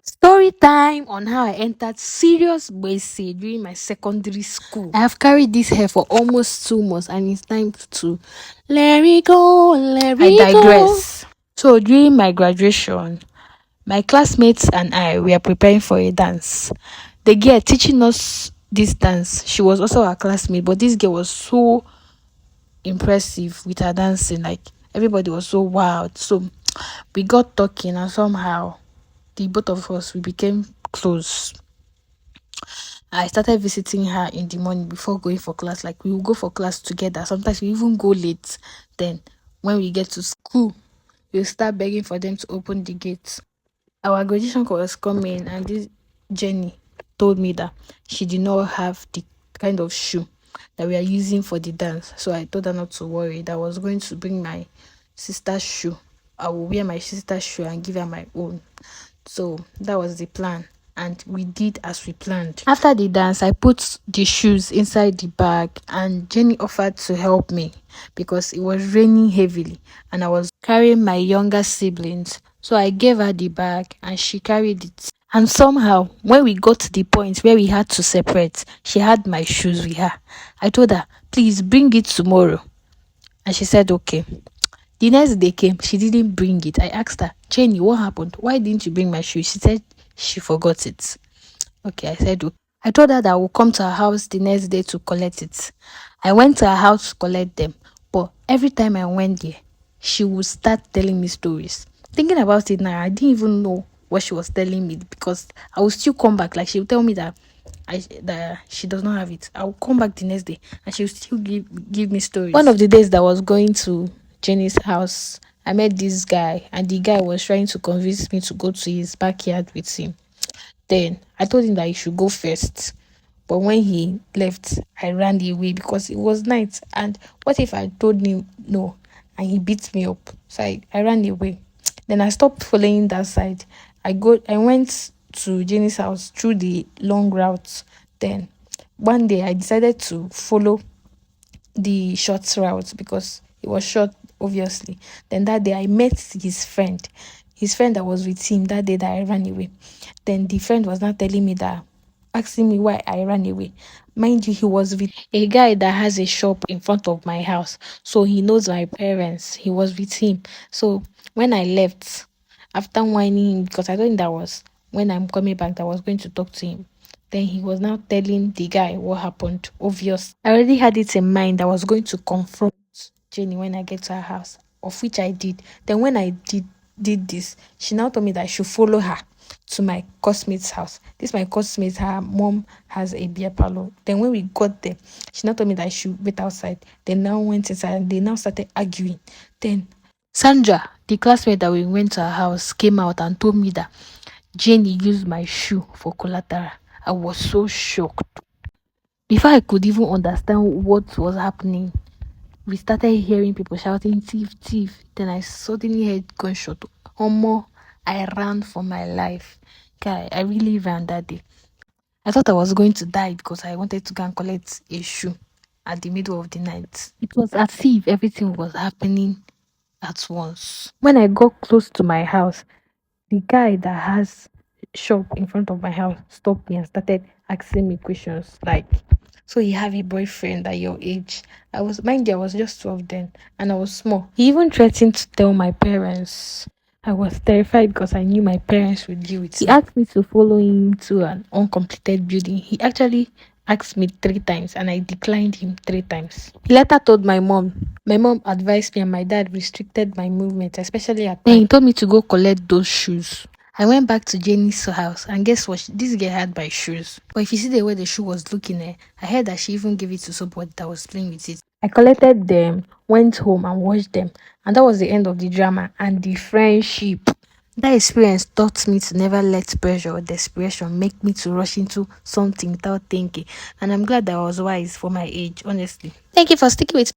Story time on how I entered serious gbese during my secondary school. I have carried this hair for almost 2 months and it's time to let it go, let I it go. digress. So during my graduation, my classmates and I were preparing for a dance. The girl teaching us this dance, she was also our classmate, but this girl was so impressive with her dancing. Like everybody was so wild. So we got talking and somehow the both of us we became close. I started visiting her in the morning before going for class. Like we will go for class together. Sometimes we even go late. Then when we get to school, we'll start begging for them to open the gates. Our graduation was coming, and this Jenny told me that she did not have the kind of shoe that we are using for the dance. So I told her not to worry, that I was going to bring my sister's shoe. I will wear my sister's shoe and give her my own. So that was the plan, and we did as we planned. After the dance, I put the shoes inside the bag, and Jenny offered to help me because it was raining heavily and I was carrying my younger siblings. So I gave her the bag and she carried it. And somehow, when we got to the point where we had to separate, she had my shoes with her. I told her, please bring it tomorrow. And she said, okay. The next day came, she didn't bring it. I asked her, Jenny, what happened? Why didn't you bring my shoes? She said she forgot it. Okay, I said, okay. I told her that I would come to her house the next day to collect it. I went to her house to collect them, but every time I went there, she would start telling me stories. Thinking about it now, I didn't even know what she was telling me because I would still come back. Like she would tell me that she does not have it. I will come back the next day and she will still give me stories. One of the days that I was going to Jenny's house, I met this guy, and the guy was trying to convince me to go to his backyard with him. Then I told him that he should go first. But when he left, I ran away because it was night. And what if I told him no and he beat me up? So I ran away. Then I stopped following that side. I went to Jenny's house through the long route. Then one day I decided to follow the short route because it was short, obviously. Then that day I met his friend that was with him that day that I ran away. Then the friend was not telling me that, asking me why I ran away. Mind you, he was with a guy that has a shop in front of my house, so he knows my parents. He was with him. So when I left, after whining him, because I told him that was when I'm coming back, that I was going to talk to him. Then he was now telling the guy what happened. Obvious. I already had it in mind. I was going to confront Jenny when I get to her house, of which I did. Then when I did this, she now told me that I should follow her to my cosmate's house. This my cosmate, her mom has a beer parlor. Then when we got there, she now told me that I should wait outside. They now went inside and they now started arguing. Then Sandra, the classmate that we went to her house, came out and told me that Jenny used my shoe for collateral. I was so shocked. Before I could even understand what was happening, we started hearing people shouting, thief, thief. Then I suddenly heard gunshot. Omo, I ran for my life. Guy, I really ran that day. I thought I was going to die because I wanted to go and collect a shoe at the middle of the night. It was as if everything was happening at once. When I got close to my house, the guy that has shop in front of my house stopped me and started asking me questions like, so you have a boyfriend at your age? I was just 12 then and I was small. He even threatened to tell my parents. I was terrified because I knew my parents would deal with it. He asked me to follow him to an uncompleted building. He actually asked me 3 times and I declined him 3 times. He later told my mom. My mom advised me and my dad restricted my movement, especially at night. Then he told me to go collect those shoes. I went back to Jenny's house and guess what? This girl had my shoes. But if you see the way the shoe was looking, I heard that she even gave it to somebody that was playing with it. I collected them, went home and washed them. And that was the end of the drama and the friendship. That experience taught me to never let pressure or desperation make me to rush into something without thinking. And I'm glad that I was wise for my age, honestly. Thank you for sticking with me.